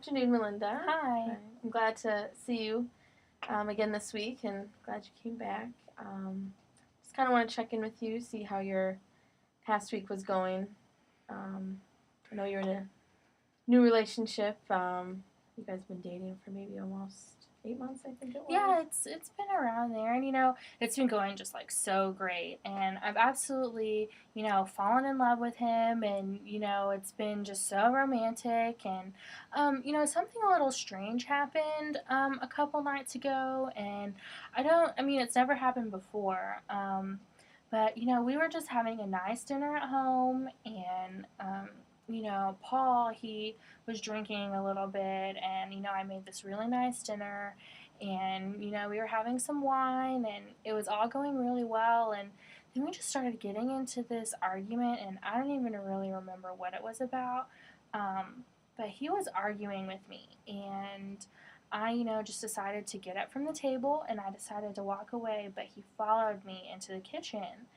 Afternoon, Melinda. Hi. I'm glad to see you again this week and glad you came back. Just kind of want to check in with you, see how your past week was going. I know you're in a new relationship. You guys been dating for maybe almost 8 months, I think it was. Yeah, it's been around there, and it's been going just like so great, and I've absolutely fallen in love with him, and it's been just so romantic, and something a little strange happened a couple nights ago, and I mean it's never happened before, but we were just having a nice dinner at home, and Paul, he was drinking a little bit, and I made this really nice dinner, and we were having some wine, and it was all going really well, and then we just started getting into this argument, and I don't even really remember what it was about, but he was arguing with me, and I just decided to get up from the table, and I decided to walk away, but he followed me into the kitchen,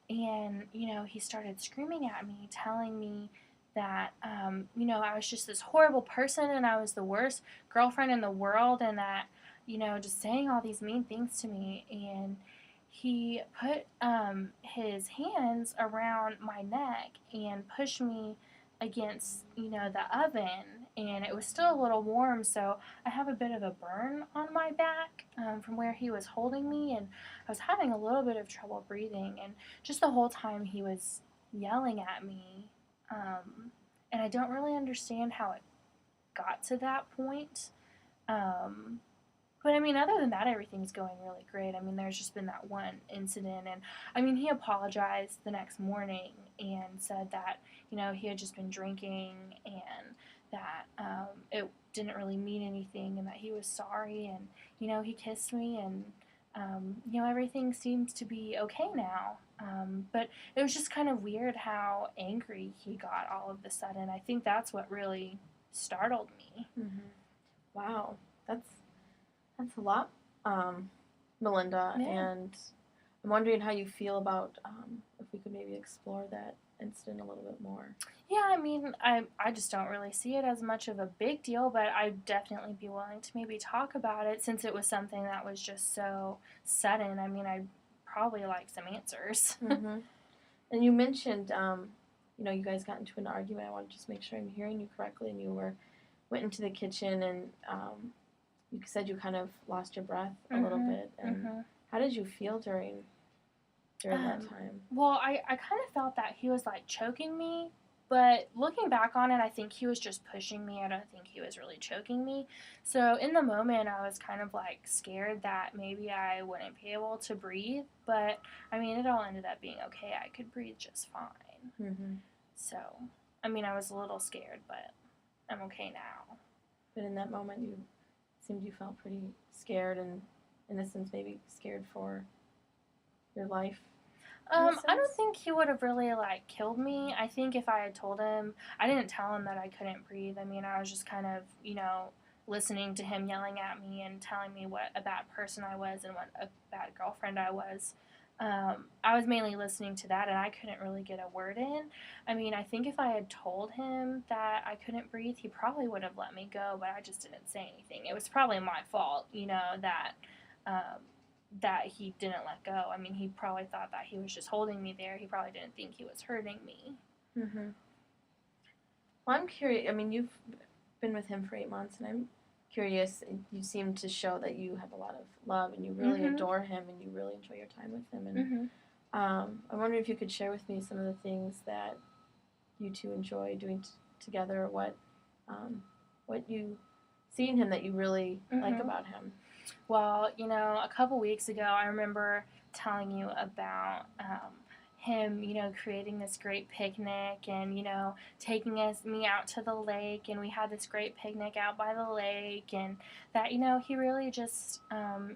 and he started screaming at me, telling me that I was just this horrible person, and I was the worst girlfriend in the world, and that just saying all these mean things to me. And he put his hands around my neck and pushed me against the oven, and it was still a little warm, so I have a bit of a burn on my back from where he was holding me, and I was having a little bit of trouble breathing, and just the whole time he was yelling at me, and I don't really understand how it got to that point. Um, but I mean, other than that, everything's going really great. I mean, there's just been that one incident, and I mean, he apologized the next morning and said that he had just been drinking, and that it didn't really mean anything, and that he was sorry, and he kissed me, and everything seems to be okay now. But it was just kind of weird how angry he got all of a sudden. I think that's what really startled me. Mm-hmm. Wow, that's a lot, Melinda. Yeah. And I'm wondering how you feel about if we could maybe explore that incident a little bit more. Yeah, I mean, I just don't really see it as much of a big deal, but I'd definitely be willing to maybe talk about it since it was something that was just so sudden. I mean, I'd probably like some answers. Mm-hmm. And you mentioned, you guys got into an argument. I want to just make sure I'm hearing you correctly. And you went into the kitchen, and you said you kind of lost your breath a little bit. And how did you feel during that time? Well, I kind of felt that he was like choking me, but looking back on it, I think he was just pushing me. I don't think he was really choking me. So in the moment, I was kind of like scared that maybe I wouldn't be able to breathe, but I mean, it all ended up being okay. I could breathe just fine. Mm-hmm. So, I mean, I was a little scared, but I'm okay now. But in that moment, you felt pretty scared, and in a sense, maybe scared for your life. I don't think he would have really like killed me. I think if I had told him, I didn't tell him that I couldn't breathe. I mean, I was just kind of, listening to him yelling at me and telling me what a bad person I was and what a bad girlfriend I was. I was mainly listening to that, and I couldn't really get a word in. I mean, I think if I had told him that I couldn't breathe, he probably would have let me go, but I just didn't say anything. It was probably my fault, um, that he didn't let go. I mean, he probably thought that he was just holding me there. He probably didn't think he was hurting me. Mm-hmm. Well, I'm curious. I mean, you've been with him for 8 months, and I'm curious. You seem to show that you have a lot of love, and you really adore him, and you really enjoy your time with him. And I wonder if you could share with me some of the things that you two enjoy doing together. What you see in him that you really like about him. Well, a couple weeks ago, I remember telling you about him, creating this great picnic and, taking me out to the lake. And we had this great picnic out by the lake. And that, he really just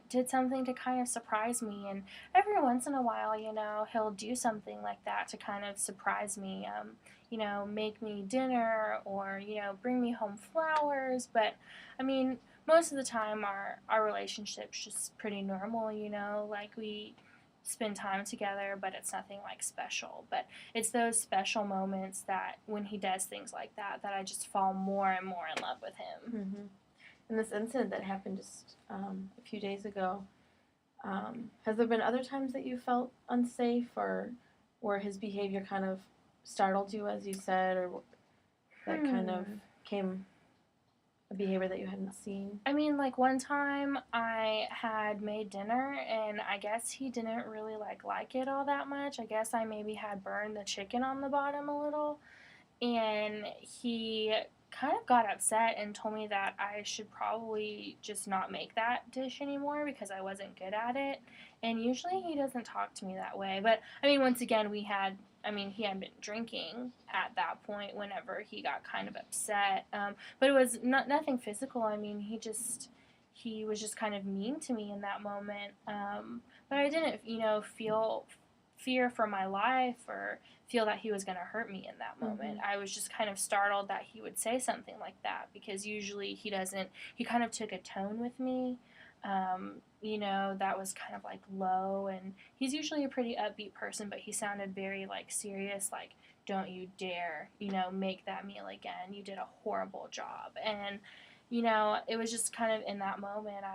did something to kind of surprise me. And every once in a while, he'll do something like that to kind of surprise me. Make me dinner or, bring me home flowers. But, I mean, most of the time our relationship's just pretty normal, like we spend time together, but it's nothing like special. But it's those special moments that when he does things like that, that I just fall more and more in love with him. Mm-hmm. And this incident that happened just a few days ago, has there been other times that you felt unsafe, or where his behavior kind of startled you, as you said, or that kind of came a behavior that you hadn't seen? I mean, like one time I had made dinner and I guess he didn't really like it all that much. I guess I maybe had burned the chicken on the bottom a little, and he kind of got upset and told me that I should probably just not make that dish anymore because I wasn't good at it. And usually he doesn't talk to me that way. But I mean, once again, he had been drinking at that point whenever he got kind of upset. But it was nothing physical. I mean, he was just kind of mean to me in that moment. But I didn't, feel fear for my life or feel that he was going to hurt me in that moment. I was just kind of startled that he would say something like that, because usually he doesn't. He kind of took a tone with me, that was kind of like low, and he's usually a pretty upbeat person, but he sounded very like serious, like, don't you dare, make that meal again. You did a horrible job. And it was just kind of in that moment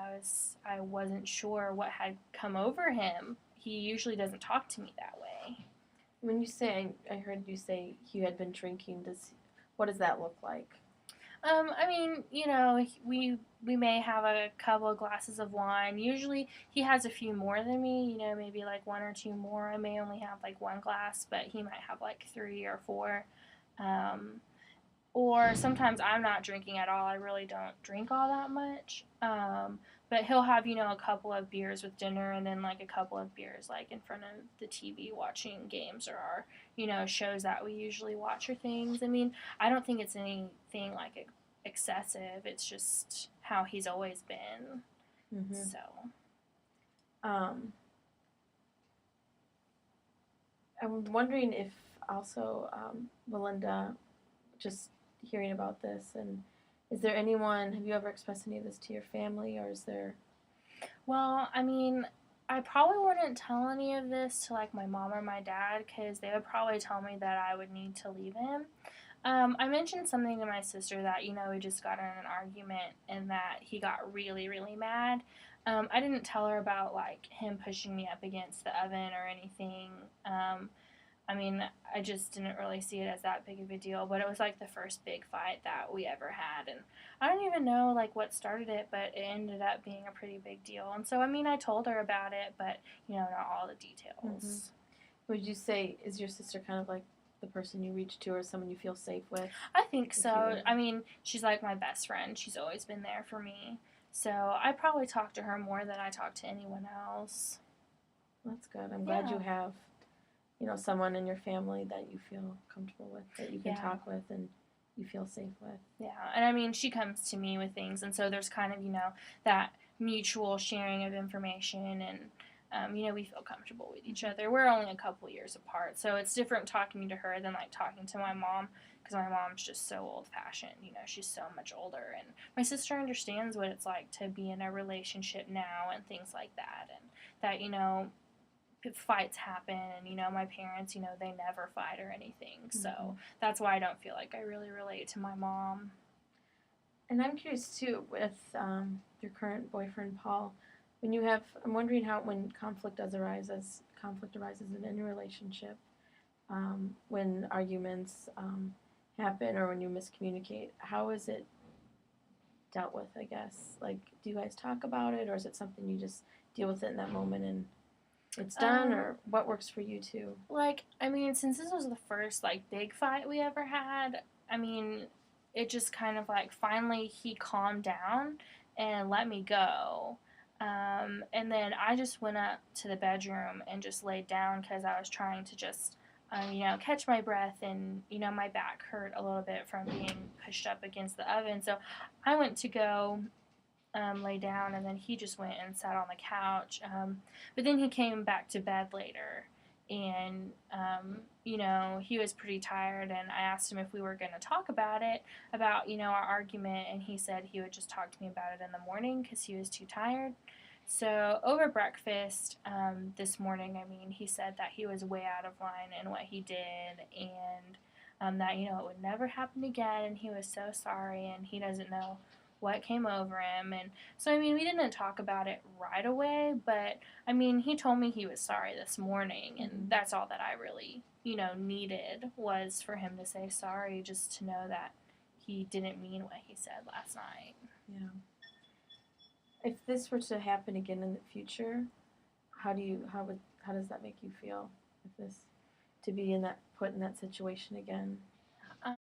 I wasn't sure what had come over him. He usually doesn't talk to me that way. When you say, I heard you say he had been drinking, what does that look like? We may have a couple of glasses of wine. Usually he has a few more than me, maybe like one or two more. I may only have like one glass, but he might have like 3 or 4. Or sometimes I'm not drinking at all. I really don't drink all that much. But he'll have, a couple of beers with dinner, and then like a couple of beers like in front of the TV watching games or our, shows that we usually watch or things. I mean, I don't think it's anything like excessive. It's just how he's always been. Mm-hmm. So. I'm wondering if also, Melinda, just hearing about this, and is there anyone, have you ever expressed any of this to your family, or is there? Well, I mean, I probably wouldn't tell any of this to like my mom or my dad, because they would probably tell me that I would need to leave him. I mentioned something to my sister that, we just got in an argument and that he got really, really mad. I didn't tell her about like him pushing me up against the oven or anything. I just didn't really see it as that big of a deal, but it was like the first big fight that we ever had, and I don't even know like what started it, but it ended up being a pretty big deal. And so, I told her about it, but not all the details. Mm-hmm. Would you say, is your sister kind of like the person you reach to, or someone you feel safe with? I think so. She's like my best friend. She's always been there for me. So I probably talk to her more than I talk to anyone else. That's good. I'm glad you have, someone in your family that you feel comfortable with, that you can talk with and you feel safe with. Yeah, and she comes to me with things, and so there's kind of, that mutual sharing of information, and we feel comfortable with each other. We're only a couple years apart, so it's different talking to her than like talking to my mom, because my mom's just so old-fashioned. She's so much older, and my sister understands what it's like to be in a relationship now and things like that, and that, fights happen, and my parents, they never fight or anything. So that's why I don't feel like I really relate to my mom. And I'm curious too, with your current boyfriend Paul, I'm wondering how, when conflict arises in any relationship, when arguments happen or when you miscommunicate, how is it dealt with? I guess, like, do you guys talk about it, or is it something you just deal with it in that moment and it's done, or what works for you too? Since this was the first like big fight we ever had, it just kind of like finally he calmed down and let me go. And then I just went up to the bedroom and just laid down because I was trying to just, catch my breath, and my back hurt a little bit from being pushed up against the oven. So I went to go lay down, and then he just went and sat on the couch. But then he came back to bed later, and he was pretty tired, and I asked him if we were going to talk about it, about our argument, and he said he would just talk to me about it in the morning because he was too tired. So over breakfast this morning, I mean, he said that he was way out of line in what he did, and that it would never happen again, and he was so sorry, and he doesn't know what came over him. And so I mean, we didn't talk about it right away, but I mean, he told me he was sorry this morning, and that's all that I really needed, was for him to say sorry, just to know that he didn't mean what he said last night. Yeah. If this were to happen again in the future, how does that make you feel? If this to be put in that situation again?